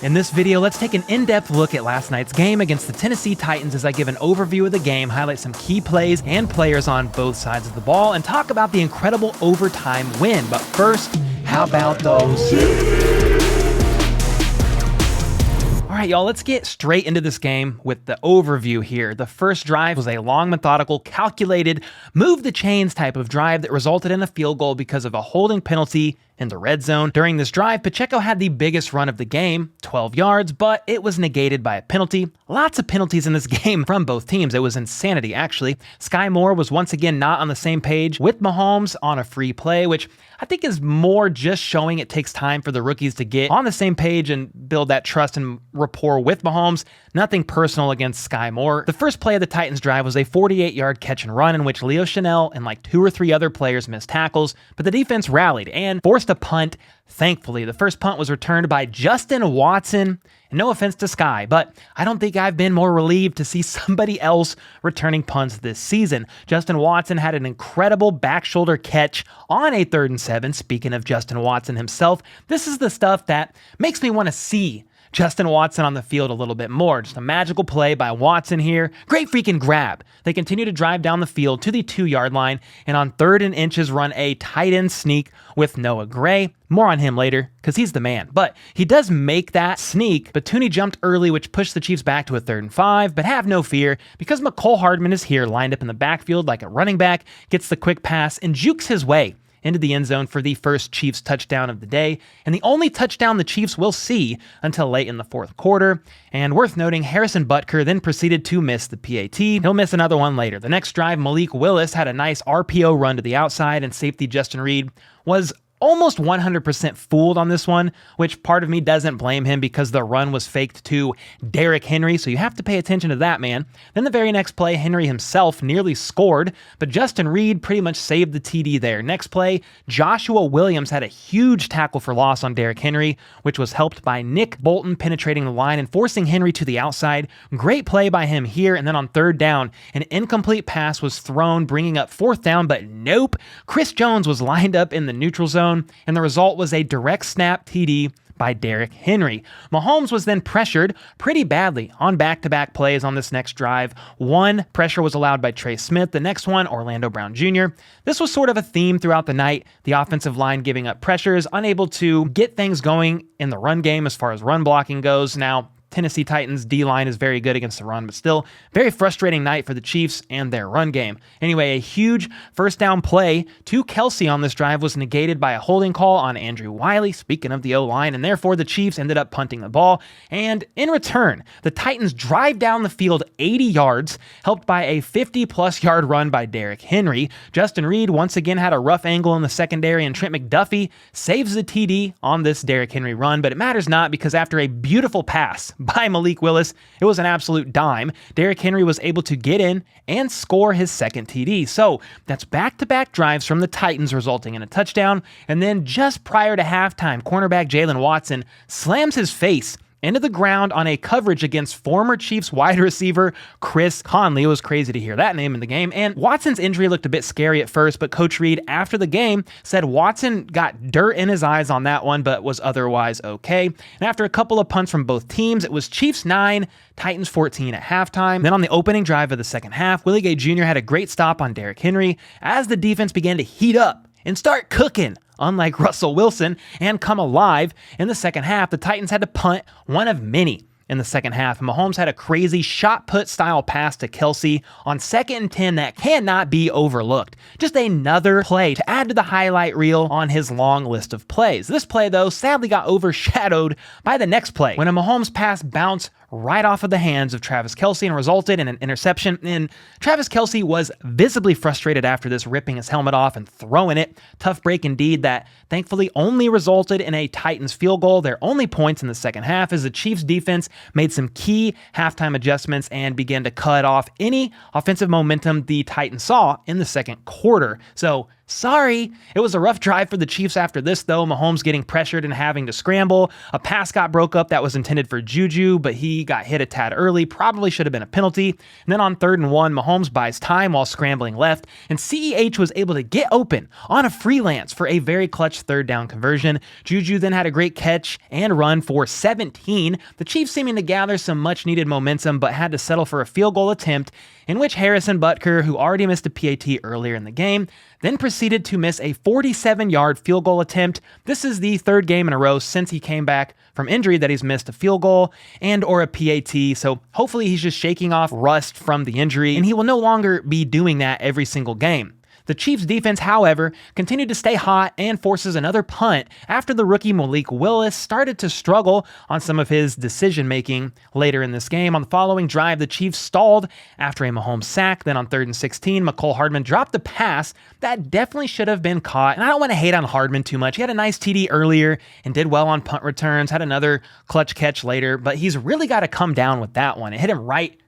In this video, let's take an in-depth look at last night's game against the Tennessee Titans as I give an overview of the game, highlight some key plays and players on both sides of the ball, and talk about the incredible overtime win. But first, how about those? Alright y'all, let's get straight into this game with the overview here. The first drive was a long, methodical, calculated, move the chains type of drive that resulted in a field goal because of a holding penalty in the red zone. During this drive, Pacheco had the biggest run of the game, 12 yards, but it was negated by a penalty. Lots of penalties in this game from both teams. It was insanity, actually. Sky Moore was once again not on the same page with Mahomes on a free play, which I think is more just showing it takes time for the rookies to get on the same page and build that trust and rapport with Mahomes. Nothing personal against Sky Moore. The first play of the Titans drive was a 48-yard catch and run in which Leo Chanel and like 2 or 3 other players missed tackles, but the defense rallied and forced a punt. Thankfully, the first punt was returned by Justin Watson. And no offense to Sky, but I don't think I've been more relieved to see somebody else returning punts this season. Justin Watson had an incredible back shoulder catch on a 3rd and 7. Speaking of Justin Watson himself, this is the stuff that makes me want to see Justin Watson on the field a little bit more. Just a magical play by Watson here. Great freaking grab. They continue to drive down the field to the 2-yard line, and on 3rd and inches run a tight end sneak with Noah Gray. More on him later, because he's the man. But he does make that sneak, but Tooney jumped early, which pushed the Chiefs back to a 3rd and 5, but have no fear, because McCole Hardman is here, lined up in the backfield like a running back, gets the quick pass, and jukes his way into the end zone for the first Chiefs touchdown of the day, and the only touchdown the Chiefs will see until late in the 4th quarter. And worth noting, Harrison Butker then proceeded to miss the PAT. He'll miss another one later. The next drive, Malik Willis had a nice RPO run to the outside, and safety Justin Reed was almost 100% fooled on this one, which part of me doesn't blame him because the run was faked to Derrick Henry, so you have to pay attention to that, man. Then the very next play, Henry himself nearly scored, but Justin Reed pretty much saved the TD there. Next play, Joshua Williams had a huge tackle for loss on Derrick Henry, which was helped by Nick Bolton penetrating the line and forcing Henry to the outside. Great play by him here, and then on 3rd down, an incomplete pass was thrown, bringing up 4th down, but nope. Chris Jones was lined up in the neutral zone, and the result was a direct snap TD by Derrick Henry. Mahomes was then pressured pretty badly on back-to-back plays on this next drive. One pressure was allowed by Trey Smith, the next one, Orlando Brown Jr. This was sort of a theme throughout the night, the offensive line giving up pressures, unable to get things going in the run game as far as run blocking goes. Now, Tennessee Titans D-line is very good against the run, but still very frustrating night for the Chiefs and their run game. Anyway, a huge first down play to Kelsey on this drive was negated by a holding call on Andrew Wiley, speaking of the O-line, and therefore the Chiefs ended up punting the ball. And in return, the Titans drive down the field 80 yards, helped by a 50-plus yard run by Derrick Henry. Justin Reed once again had a rough angle in the secondary, and Trent McDuffie saves the TD on this Derrick Henry run, but it matters not because after a beautiful pass by Malik Willis, it was an absolute dime. Derrick Henry was able to get in and score his 2nd TD. So that's back-to-back drives from the Titans resulting in a touchdown. And then just prior to halftime, cornerback Jalen Watson slams his face into the ground on a coverage against former Chiefs wide receiver Chris Conley. It was crazy to hear that name in the game. And Watson's injury looked a bit scary at first, but Coach Reed, after the game, said Watson got dirt in his eyes on that one, but was otherwise okay. And after a couple of punts from both teams, it was Chiefs 9, Titans 14 at halftime. Then on the opening drive of the second half, Willie Gay Jr. had a great stop on Derrick Henry as the defense began to heat up and start cooking. Unlike Russell Wilson, and come alive in the second half, the Titans had to punt one of many in the second half. Mahomes had a crazy shot put style pass to Kelsey on 2nd and 10 that cannot be overlooked. Just another play to add to the highlight reel on his long list of plays. This play, though, sadly got overshadowed by the next play when a Mahomes pass bounced right off of the hands of Travis Kelce and resulted in an interception. And Travis Kelce was visibly frustrated after this, ripping his helmet off and throwing it. Tough break indeed that thankfully only resulted in a Titans field goal. Their only points in the second half as the Chiefs defense made some key halftime adjustments and began to cut off any offensive momentum the Titans saw in the second quarter. So Sorry. It was a rough drive for the Chiefs after this, though. Mahomes getting pressured and having to scramble. A pass got broke up that was intended for Juju, but he got hit a tad early. Probably should have been a penalty. And then on 3rd and 1, Mahomes buys time while scrambling left, and CEH was able to get open on a freelance for a very clutch 3rd down conversion. Juju then had a great catch and run for 17. The Chiefs seeming to gather some much-needed momentum, but had to settle for a field goal attempt in which Harrison Butker, who already missed a PAT earlier in the game, then proceeded to miss a 47-yard field goal attempt. This is the 3rd game in a row since he came back from injury that he's missed a field goal and or a PAT, so hopefully he's just shaking off rust from the injury, and he will no longer be doing that every single game. The Chiefs defense, however, continued to stay hot and forces another punt after the rookie Malik Willis started to struggle on some of his decision-making later in this game. On the following drive, the Chiefs stalled after a Mahomes sack. Then on 3rd and 16, Mecole Hardman dropped the pass that definitely should have been caught. And I don't want to hate on Hardman too much. He had a nice TD earlier and did well on punt returns, had another clutch catch later, but he's really got to come down with that one. It hit him right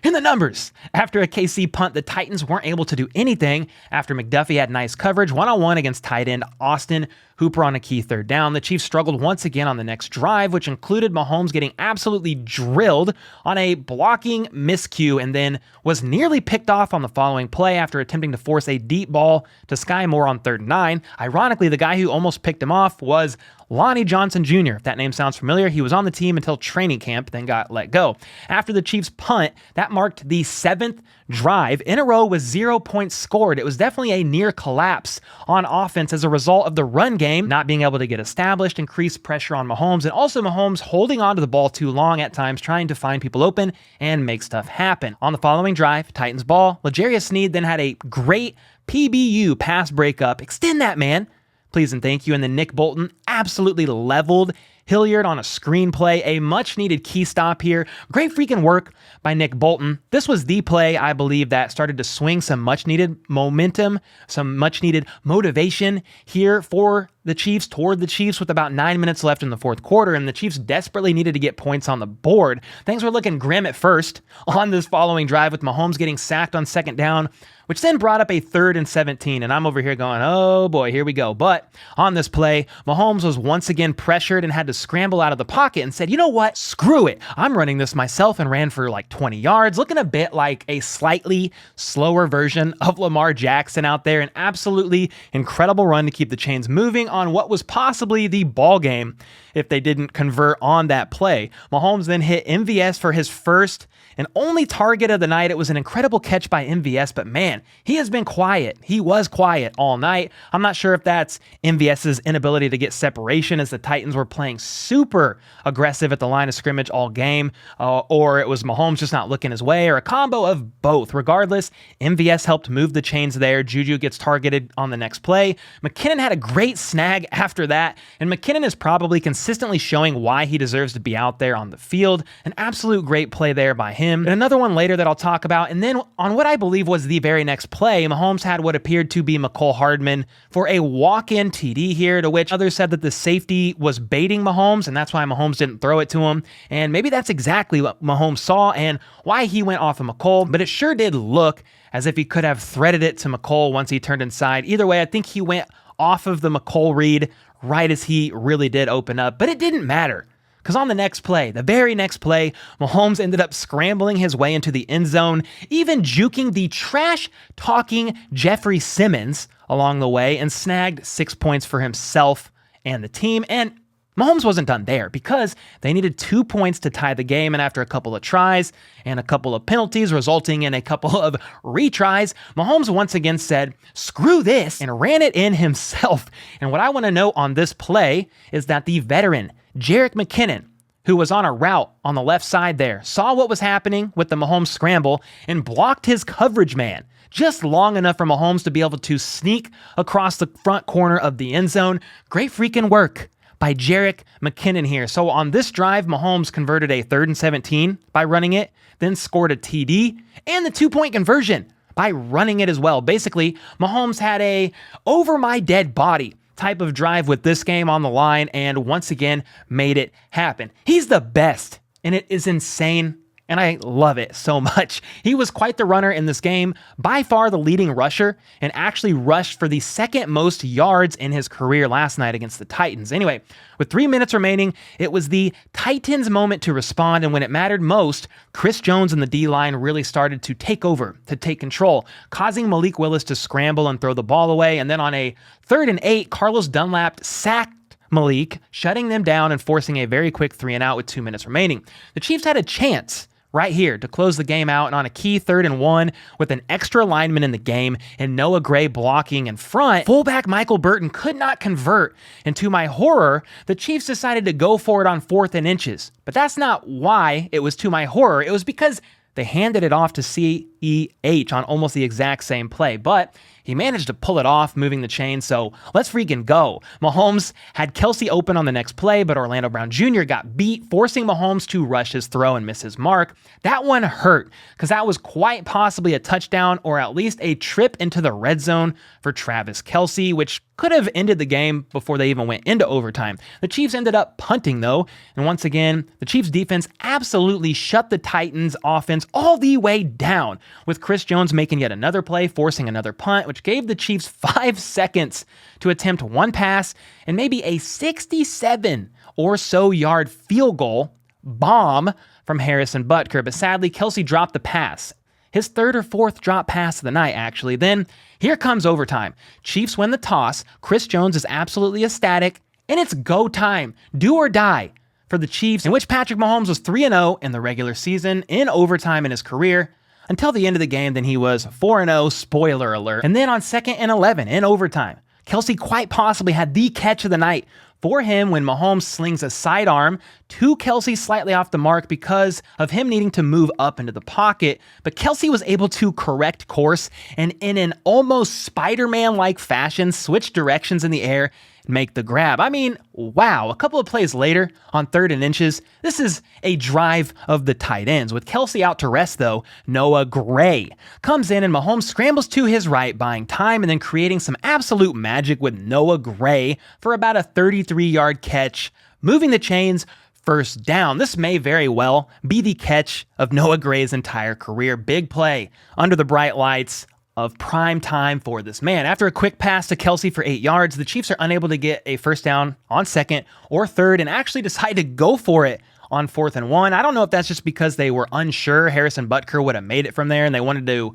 in the numbers. After a KC punt, the Titans weren't able to do anything after McDuffie had nice coverage one-on-one against tight end Austin Hooper on a key 3rd down. The Chiefs struggled once again on the next drive, which included Mahomes getting absolutely drilled on a blocking miscue and then was nearly picked off on the following play after attempting to force a deep ball to Sky Moore on 3rd and 9. Ironically, the guy who almost picked him off was Lonnie Johnson Jr. If that name sounds familiar, he was on the team until training camp, then got let go. After the Chiefs punt, that marked the 7th drive in a row with 0 points scored. It was definitely a near collapse on offense as a result of the run game not being able to get established, increased pressure on Mahomes, and also Mahomes holding onto the ball too long at times, trying to find people open and make stuff happen. On the following drive, Titans ball, L'Jarius Sneed then had a great PBU pass breakup. Extend that, man. Please and thank you. And then Nick Bolton absolutely leveled Hilliard on a screenplay, a much-needed key stop here. Great freaking work by Nick Bolton. This was the play, I believe, that started to swing some much-needed momentum, some much-needed motivation here for the Chiefs, toward the Chiefs, with about 9 minutes left in the 4th quarter, and the Chiefs desperately needed to get points on the board. Things were looking grim at first on this following drive, with Mahomes getting sacked on 2nd down, which then brought up a 3rd and 17, and I'm over here going, oh boy, here we go. But on this play, Mahomes was once again pressured and had to scramble out of the pocket and said, you know what, screw it. I'm running this myself, and ran for like 20 yards, looking a bit like a slightly slower version of Lamar Jackson out there. An absolutely incredible run to keep the chains moving on what was possibly the ball game if they didn't convert on that play. Mahomes then hit MVS for his first and only target of the night. It was an incredible catch by MVS, but man, he has been quiet. He was quiet all night. I'm not sure if that's MVS's inability to get separation, as the Titans were playing super aggressive at the line of scrimmage all game, or it was Mahomes just not looking his way, or a combo of both. Regardless, MVS helped move the chains there. Juju gets targeted on the next play. McKinnon had a great snag after that, and McKinnon is probably consistently showing why he deserves to be out there on the field. An absolute great play there by him. And another one later that I'll talk about. And then on what I believe was the very next play, Mahomes had what appeared to be Mecole Hardman for a walk-in TD here, to which others said that the safety was baiting Mahomes, and that's why Mahomes didn't throw it to him. And maybe that's exactly what Mahomes saw and why he went off of Mecole, but it sure did look as if he could have threaded it to Mecole once he turned inside. Either way, I think he went off of the Mecole read right as he really did open up, but it didn't matter. Because on the next play, the very next play, Mahomes ended up scrambling his way into the end zone, even juking the trash-talking Jeffrey Simmons along the way, and snagged 6 points for himself and the team. And Mahomes wasn't done there, because they needed 2 points to tie the game, and after a couple of tries and a couple of penalties resulting in a couple of retries, Mahomes once again said, screw this, and ran it in himself. And what I want to note on this play is that the veteran, Jerick McKinnon, who was on a route on the left side there, saw what was happening with the Mahomes scramble and blocked his coverage man just long enough for Mahomes to be able to sneak across the front corner of the end zone. Great freaking work by Jerick McKinnon here. So on this drive, Mahomes converted a 3rd and 17 by running it, then scored a TD and the 2-point conversion by running it as well. Basically, Mahomes had a over my dead body type of drive with this game on the line, and once again made it happen. He's the best, and it is insane and I love it so much. He was quite the runner in this game, by far the leading rusher, and actually rushed for the second most yards in his career last night against the Titans. Anyway, with 3 minutes remaining, it was the Titans' moment to respond, and when it mattered most, Chris Jones and the D-line really started to take over, to take control, causing Malik Willis to scramble and throw the ball away, and then on a 3rd and 8, Carlos Dunlap sacked Malik, shutting them down and forcing a very quick 3-and-out with 2 minutes remaining. The Chiefs had a chance right here to close the game out, and on a key 3rd and 1 with an extra lineman in the game and Noah Gray blocking in front, fullback Michael Burton could not convert, and to my horror, the Chiefs decided to go for it on 4th and inches. But that's not why it was to my horror. It was because they handed it off to CEH on almost the exact same play, but he managed to pull it off, moving the chain, so let's freaking go. Mahomes had Kelce open on the next play, but Orlando Brown Jr. got beat, forcing Mahomes to rush his throw and miss his mark. That one hurt, because that was quite possibly a touchdown or at least a trip into the red zone for Travis Kelce, which could have ended the game before they even went into overtime. The Chiefs ended up punting, though, and once again, the Chiefs defense absolutely shut the Titans offense all the way down, with Chris Jones making yet another play, forcing another punt, which gave the Chiefs 5 seconds to attempt one pass and maybe a 67 or so yard field goal bomb from Harrison Butker. But sadly, Kelce dropped the pass. His 3rd or 4th drop pass of the night, actually. Then here comes overtime. Chiefs win the toss. Chris Jones is absolutely ecstatic, and it's go time. Do or die for the Chiefs, in which Patrick Mahomes was 3-0 in the regular season in overtime in his career. Until the end of the game, then he was 4-0, spoiler alert. And then on 2nd and 11 in overtime, Kelce quite possibly had the catch of the night for him when Mahomes slings a sidearm to Kelce slightly off the mark because of him needing to move up into the pocket. But Kelce was able to correct course and in an almost Spider-Man-like fashion switch directions in the air and make the grab. I mean, wow. A couple of plays later on 3rd and inches, this is a drive of the tight ends. With Kelce out to rest, though, Noah Gray comes in and Mahomes scrambles to his right, buying time and then creating some absolute magic with Noah Gray for about a 33-yard catch, moving the chains. 1st down. This may very well be the catch of Noah Gray's entire career. Big play under the bright lights of prime time for this man. After a quick pass to Kelce for 8 yards, the Chiefs are unable to get a 1st down on 2nd or 3rd and actually decide to go for it on 4th and 1. I don't know if that's just because they were unsure Harrison Butker would have made it from there and they wanted to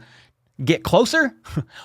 get closer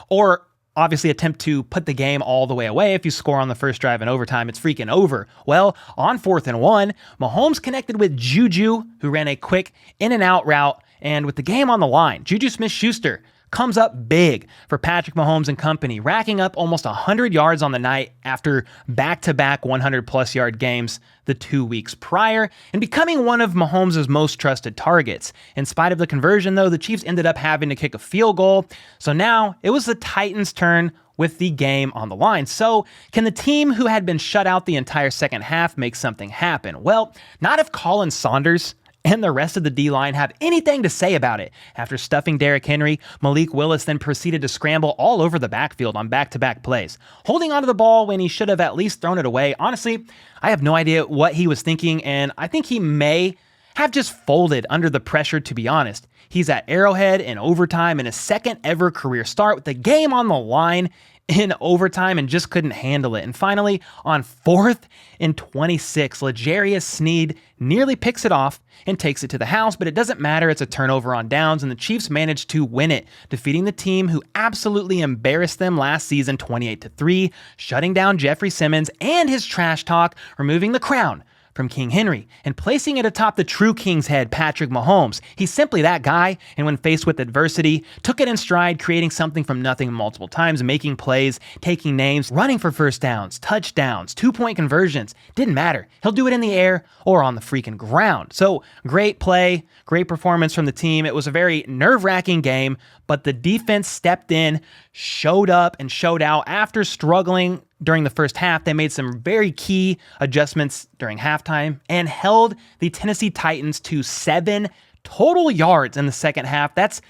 or obviously attempt to put the game all the way away. If you score on the first drive in overtime, it's freaking over. Well, on 4th and 1, Mahomes connected with Juju, who ran a quick in and out route. And with the game on the line, Juju Smith-Schuster comes up big for Patrick Mahomes and company, racking up almost 100 yards on the night after back-to-back 100-plus yard games the 2 weeks prior, and becoming one of Mahomes' most trusted targets. In spite of the conversion, though, the Chiefs ended up having to kick a field goal, so now it was the Titans' turn with the game on the line. So, can the team who had been shut out the entire second half make something happen? Well, not if Colin Saunders and the rest of the D-line have anything to say about it. After stuffing Derrick Henry, Malik Willis then proceeded to scramble all over the backfield on back-to-back plays, holding onto the ball when he should have at least thrown it away. Honestly, I have no idea what he was thinking, and I think he may have just folded under the pressure, to be honest. He's at Arrowhead in overtime in his 2nd ever career start with the game on the line in overtime and just couldn't handle it. And finally, on 4th and 26, L'Jarius Sneed nearly picks it off and takes it to the house, but it doesn't matter. It's a turnover on downs, and the Chiefs managed to win it, defeating the team who absolutely embarrassed them last season 28-3, shutting down Jeffrey Simmons and his trash talk, removing the crown from King Henry and placing it atop the true king's head, Patrick Mahomes. He's simply that guy, and when faced with adversity, took it in stride, creating something from nothing multiple times, making plays, taking names, running for 1st downs, touchdowns, 2-point conversions. Didn't matter. He'll do it in the air or on the freaking ground. So great play, great performance from the team. It was a very nerve-wracking game, but the defense stepped in, showed up, and showed out after struggling during the first half. They made some very key adjustments during halftime and held the Tennessee Titans to 7 total yards in the second half. That's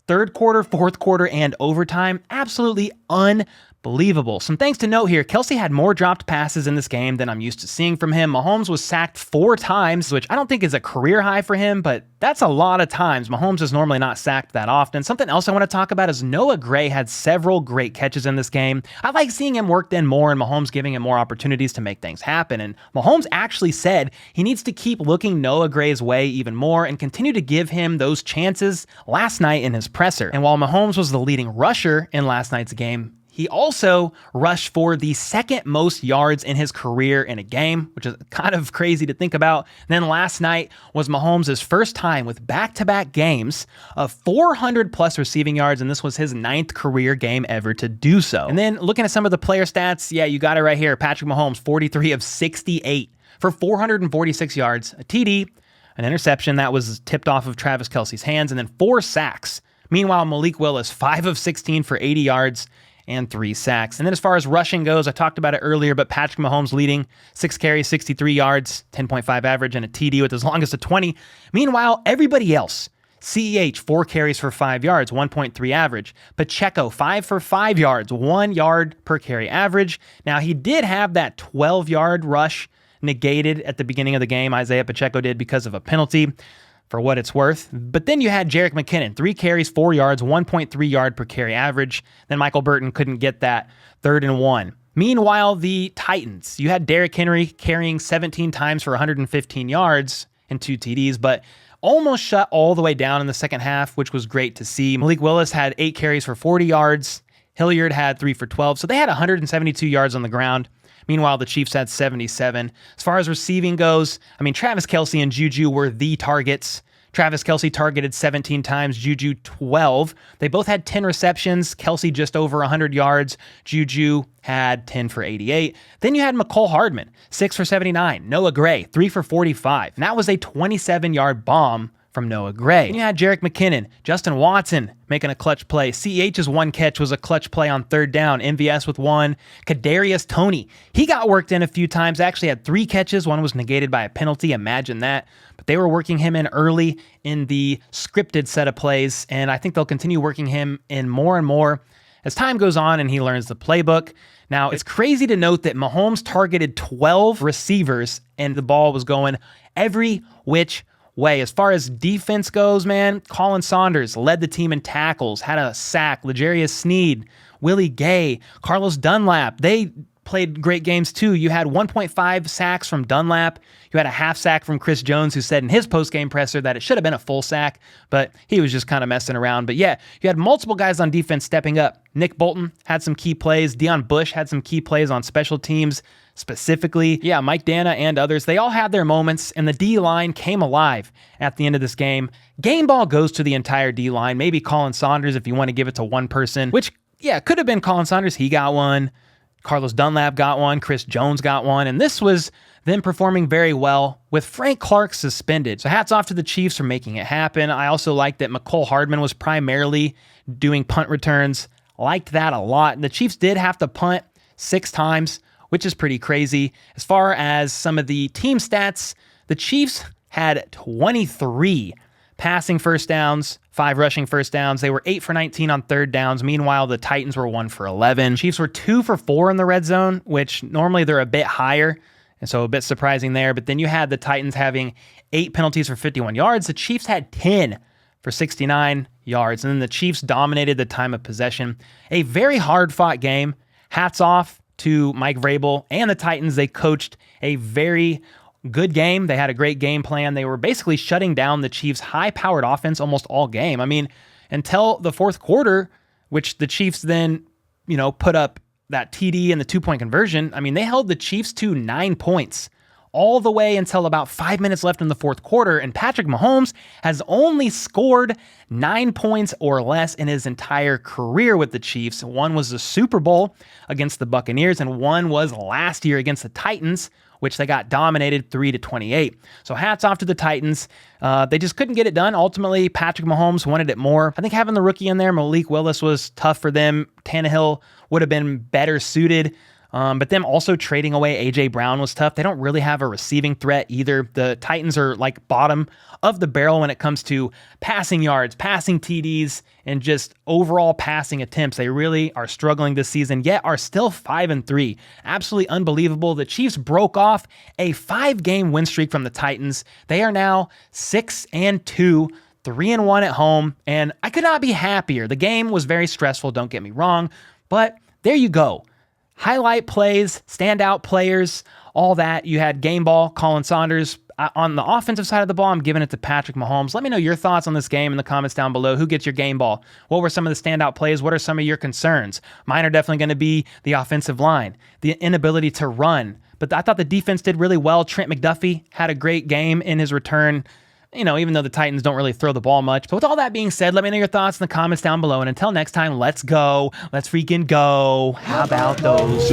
3rd quarter, 4th quarter, and overtime. Absolutely Believable. Some things to note here. Kelce had more dropped passes in this game than I'm used to seeing from him. Mahomes was sacked 4 times, which I don't think is a career high for him, but that's a lot of times. Mahomes is normally not sacked that often. Something else I want to talk about is Noah Gray had several great catches in this game. I like seeing him worked in more and Mahomes giving him more opportunities to make things happen. And Mahomes actually said he needs to keep looking Noah Gray's way even more and continue to give him those chances last night in his presser. And while Mahomes was the leading rusher in last night's game, he also rushed for the second most yards in his career in a game, which is kind of crazy to think about. And then last night was Mahomes' first time with back-to-back games of 400 plus receiving yards, and this was his 9th career game ever to do so. And then looking at some of the player stats, yeah, you got it right here. Patrick Mahomes, 43 of 68 for 446 yards, a TD, an interception that was tipped off of Travis Kelce's hands, and then 4 sacks. Meanwhile, Malik Willis, 5 of 16 for 80 yards, and 3 sacks. And then as far as rushing goes, I talked about it earlier, but Patrick Mahomes leading 6 carries, 63 yards, 10.5 average, and a TD with as long as a 20. Meanwhile, everybody else, CEH, 4 carries for 5 yards, 1.3 average. Pacheco, 5 for 5 yards, 1 yard per carry average. Now, he did have that 12-yard rush negated at the beginning of the game. Isaiah Pacheco did because of a penalty, for what it's worth. But then you had Jerick McKinnon, 3 carries, 4 yards, 1.3 yard per carry average. Then Michael Burton couldn't get that 3rd and 1. Meanwhile, the Titans, you had Derrick Henry carrying 17 times for 115 yards and 2 TDs, but almost shut all the way down in the second half, which was great to see. Malik Willis had 8 carries for 40 yards. Hilliard had 3 for 12. So they had 172 yards on the ground. Meanwhile, the Chiefs had 77. As far as receiving goes, I mean, Travis Kelce and Juju were the targets. Travis Kelce targeted 17 times, Juju 12. They both had 10 receptions. Kelce just over 100 yards. Juju had 10 for 88. Then you had McCole Hardman, 6 for 79. Noah Gray, 3 for 45. And that was a 27-yard bomb from Noah Gray. And you had Jerick McKinnon, Justin Watson making a clutch play. CEH's 1 catch was a clutch play on 3rd down. MVS with 1. Kadarius Toney, he got worked in a few times. Actually had 3 catches. 1 was negated by a penalty. Imagine that. But they were working him in early in the scripted set of plays, and I think they'll continue working him in more and more as time goes on and he learns the playbook. Now, it's crazy to note that Mahomes targeted 12 receivers and the ball was going every which way. As far as defense goes, man, Colin Saunders led the team in tackles, had a sack. L'Jarius Sneed, Willie Gay, Carlos Dunlap, they played great games too. You had 1.5 sacks from Dunlap. You had a half sack from Chris Jones, who said in his post-game presser that it should have been a full sack, but he was just kind of messing around. But yeah, you had multiple guys on defense stepping up. Nick Bolton had some key plays. Deion Bush had some key plays on special teams specifically. Yeah, Mike Dana and others, they all had their moments, and the D-line came alive at the end of this game. Game ball goes to the entire D-line. Maybe Colin Saunders if you want to give it to one person, which, yeah, could have been Colin Saunders. He got one. Carlos Dunlap got one. Chris Jones got one. And this was them performing very well with Frank Clark suspended. So hats off to the Chiefs for making it happen. I also like that McCole Hardman was primarily doing punt returns. Liked that a lot. And the Chiefs did have to punt 6 times, which is pretty crazy. As far as some of the team stats, the Chiefs had 23 passing first downs, 5 rushing first downs. They were 8 for 19 on 3rd downs. Meanwhile, the Titans were 1 for 11. Chiefs were 2 for 4 in the red zone, which normally they're a bit higher, and so a bit surprising there. But then you had the Titans having 8 penalties for 51 yards. The Chiefs had 10 for 69 yards, and then the Chiefs dominated the time of possession. A very hard-fought game. Hats off to Mike Vrabel and the Titans. They coached a very good game. They had a great game plan. They were basically shutting down the Chiefs' high-powered offense almost all game. I mean, until the fourth quarter, which the Chiefs then, put up that TD and the 2-point conversion. I mean, they held the Chiefs to 9 points all the way until about 5 minutes left in the fourth quarter. And Patrick Mahomes has only scored 9 points or less in his entire career with the Chiefs. One was the Super Bowl against the Buccaneers, and one was last year against the Titans, which they got dominated 3-28. So hats off to the Titans. They just couldn't get it done. Ultimately, Patrick Mahomes wanted it more. I think having the rookie in there, Malik Willis, was tough for them. Tannehill would have been better suited. But them also trading away A.J. Brown was tough. They don't really have a receiving threat either. The Titans are like bottom of the barrel when it comes to passing yards, passing TDs, and just overall passing attempts. They really are struggling this season, yet are still 5-3. Absolutely unbelievable. The Chiefs broke off a 5-game win streak from the Titans. They are now 6-2. 3-1 at home, and I could not be happier. The game was very stressful, don't get me wrong, but there you go. Highlight plays, standout players, all that. You had game ball, Colin Saunders. On the offensive side of the ball, I'm giving it to Patrick Mahomes. Let me know your thoughts on this game in the comments down below. Who gets your game ball? What were some of the standout plays? What are some of your concerns? Mine are definitely going to be the offensive line, the inability to run. But I thought the defense did really well. Trent McDuffie had a great game in his return. Even though the Titans don't really throw the ball much. But with all that being said, let me know your thoughts in the comments down below. And until next time, let's go. Let's freaking go. How about those?